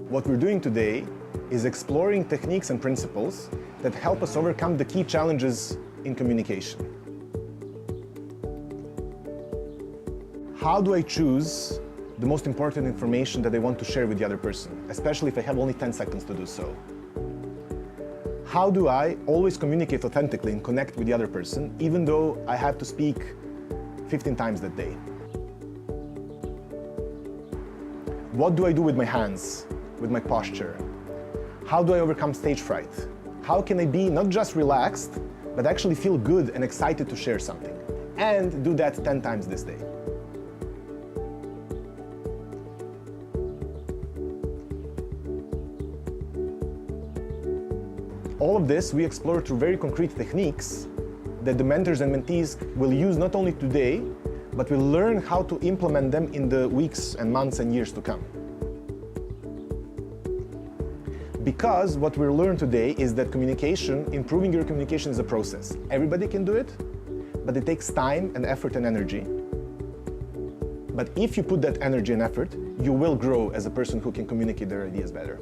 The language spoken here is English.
What we're doing today is exploring techniques and principles that help us overcome the key challenges in communication. How do I choose the most important information that I want to share with the other person, especially if I have only 10 seconds to do so? How do I always communicate authentically and connect with the other person, even though I have to speak 15 times that day? What do I do with my hands, with my posture? How do I overcome stage fright? How can I be not just relaxed, but actually feel good and excited to share something? And do that 10 times this day. All of this we explore through very concrete techniques that the mentors and mentees will use not only today, but will learn how to implement them in the weeks and months and years to come. Because what we'll learn today is that improving your communication is a process. Everybody can do it, but it takes time and effort and energy. But if you put that energy and effort, you will grow as a person who can communicate their ideas better.